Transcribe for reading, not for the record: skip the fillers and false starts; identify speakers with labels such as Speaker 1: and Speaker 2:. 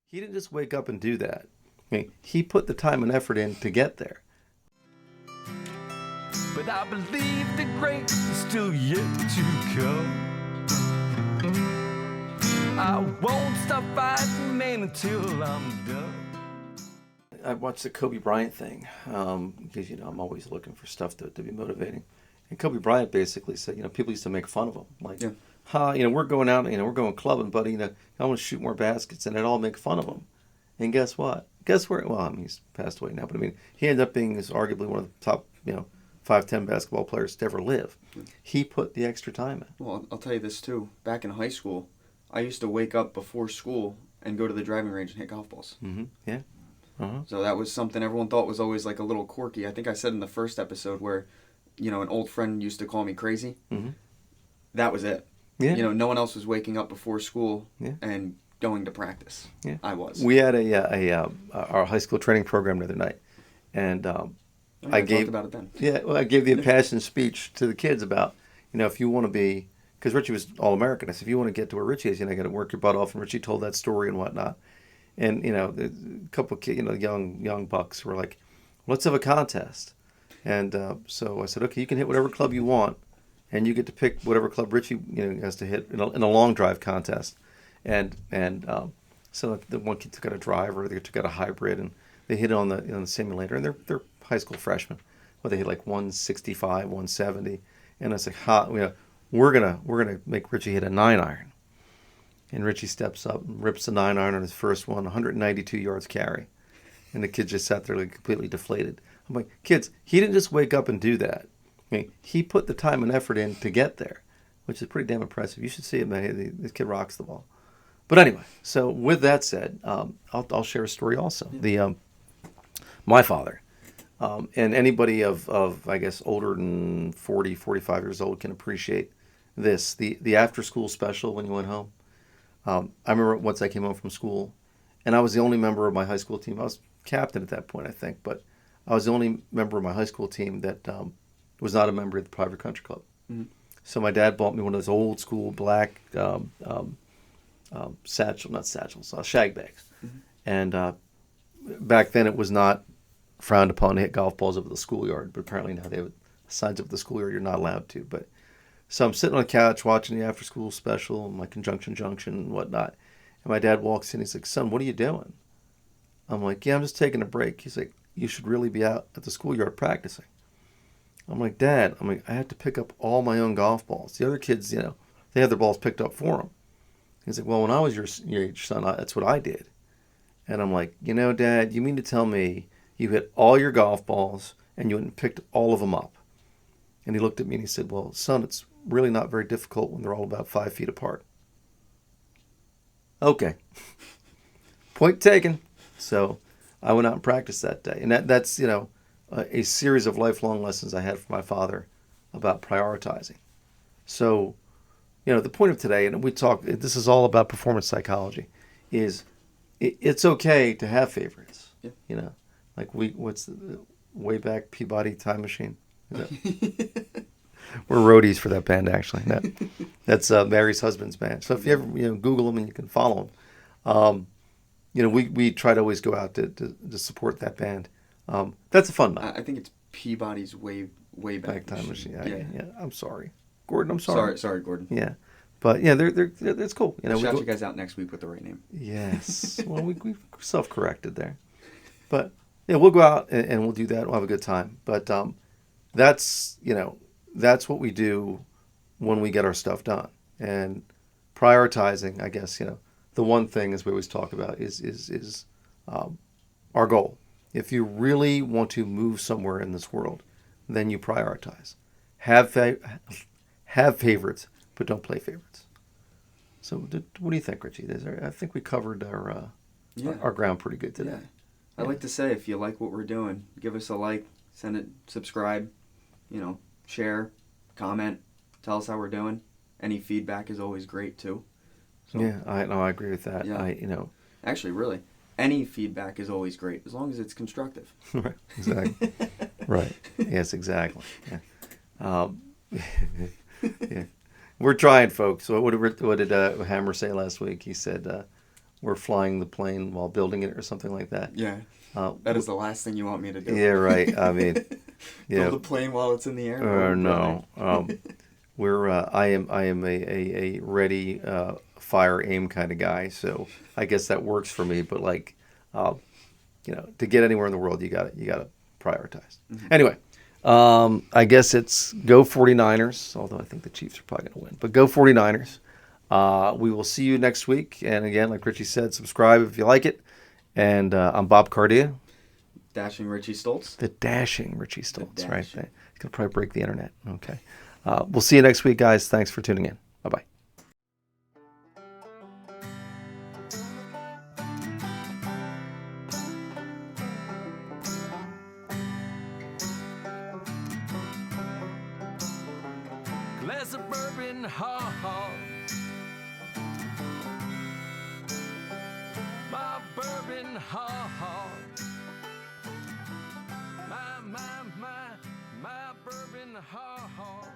Speaker 1: He didn't just wake up and do that. I mean, he put the time and effort in to get there.
Speaker 2: But I believe the great is still yet to come. I won't stop fighting, man, until I'm done.
Speaker 1: I watched the Kobe Bryant thing because, I'm always looking for stuff to be motivating. And Kobe Bryant basically said, people used to make fun of him. Like, we're going out, we're going clubbing, buddy. I want to shoot more baskets. And they'd all make fun of him. And guess what? Guess where? Well, he's passed away now. But, he ended up being arguably one of the top, 5'10" basketball players to ever live. He put the extra time in.
Speaker 3: Well, I'll tell you this, too. Back in high school, I used to wake up before school and go to the driving range and hit golf balls.
Speaker 1: Mm-hmm. Yeah. Uh-huh.
Speaker 3: So that was something everyone thought was always like a little quirky. I think I said in the first episode where, an old friend used to call me crazy.
Speaker 1: Mm-hmm.
Speaker 3: That was it.
Speaker 1: Yeah.
Speaker 3: No one else was waking up before school
Speaker 1: yeah.
Speaker 3: and going to practice.
Speaker 1: Yeah.
Speaker 3: I was.
Speaker 1: We had our high school training program the other night, and I
Speaker 3: talked about it then.
Speaker 1: Yeah, well, I gave the impassioned speech to the kids about, if you want to be, because Richie was All-American. I said, if you want to get to where Richie is, you got to work your butt off. And Richie told that story and whatnot. And, a couple of kids, young bucks were like, let's have a contest. And so I said, okay, you can hit whatever club you want, and you get to pick whatever club Richie, has to hit in a long drive contest. And so the one kid took out a driver, they took out a hybrid, and they hit it on the simulator, and they're high school freshmen. Well, they hit like 165, 170, and I was like, we're gonna make Richie hit a 9-iron. And Richie steps up and rips the 9-iron on his first one, 192 yards carry. And the kid just sat there like completely deflated. I'm like, kids, he didn't just wake up and do that. He put the time and effort in to get there, which is pretty damn impressive. You should see it, man. This kid rocks the ball. But anyway, so with that said, I'll share a story also. My father, and anybody of I guess older than 40, 45 years old can appreciate this. The after school special when you went home. I remember once I came home from school, and I was the only member of my high school team. I was captain at that point, I think, but I was the only member of my high school team that was not a member of the private country club. Mm-hmm. So my dad bought me one of those old school black shag bags. Mm-hmm. And back then it was not frowned upon to hit golf balls over the schoolyard, but apparently now they have signs up the schoolyard you're not allowed to. But so I'm sitting on the couch watching the after school special, my Conjunction Junction and whatnot. And my dad walks in, he's like, son, what are you doing? I'm like, yeah, I'm just taking a break. He's like, you should really be out at the schoolyard practicing. I'm like, Dad, I have to pick up all my own golf balls. The other kids, they have their balls picked up for them. He's like, well, when I was your age, son, that's what I did. And I'm like, Dad, you mean to tell me you hit all your golf balls and you went and picked all of them up? And he looked at me and he said, well, son, it's really not very difficult when they're all about 5 feet apart. Okay. Point taken. So I went out and practiced that day. And that's a series of lifelong lessons I had from my father about prioritizing. So, the point of today, and this is all about performance psychology, is it's okay to have favorites. Yeah. Like what's the Wayback Peabody Time Machine? We're roadies for that band, actually. That's Mary's husband's band. So if you ever Google them and you can follow them, we try to always go out to support that band. That's a fun night.
Speaker 3: I think it's Peabody's Wayback
Speaker 1: Time Machine. Yeah. I'm sorry, Gordon. I'm sorry.
Speaker 3: Sorry, Gordon.
Speaker 1: Yeah, but yeah, they're it's cool.
Speaker 3: Shout you guys out next week with the right name.
Speaker 1: Yes. Well, we self-corrected there, but yeah, we'll go out and we'll do that. We'll have a good time. But that's what we do when we get our stuff done. And prioritizing, I guess, the one thing, as we always talk about, is our goal. If you really want to move somewhere in this world, then you prioritize. Have favorites, but don't play favorites. So what do you think, Richie? I think we covered our ground pretty good today.
Speaker 3: Yeah. I'd like to say, if you like what we're doing, give us a like, subscribe, share, comment, tell us how we're doing. Any feedback is always great too. So,
Speaker 1: yeah, I agree with that.
Speaker 3: Yeah. Actually, really, any feedback is always great as long as it's constructive.
Speaker 1: Right. Exactly. Right. Yes. Exactly. Yeah. Yeah. We're trying, folks. What did Hammer say last week? He said, or flying the plane while building it or something like that.
Speaker 3: Yeah.
Speaker 1: Uh,
Speaker 3: That is the last thing you want me to do.
Speaker 1: yeah, right. I mean, you
Speaker 3: Build
Speaker 1: know,
Speaker 3: a plane while it's in the air? Oh,
Speaker 1: no.
Speaker 3: brother.
Speaker 1: We're I am a ready fire aim kind of guy, so I guess that works for me. But like, you know, to get anywhere in the world, you got to prioritize. Anyway, I guess it's go 49ers. Although I think the Chiefs are probably going to win, but go 49ers. We will see you next week. And again, like Richie said, subscribe if you like it. And I'm Bob Cardia,
Speaker 3: Dashing Richie Stoltz.
Speaker 1: the dashing Richie Stoltz, right?
Speaker 3: dashing.
Speaker 1: He's going to probably break the internet. Okay. We'll see you next week, guys. Thanks for tuning in. Bye-bye.
Speaker 2: Glass of bourbon, ha ha. My bourbon, ha ha. My bourbon, ha ha.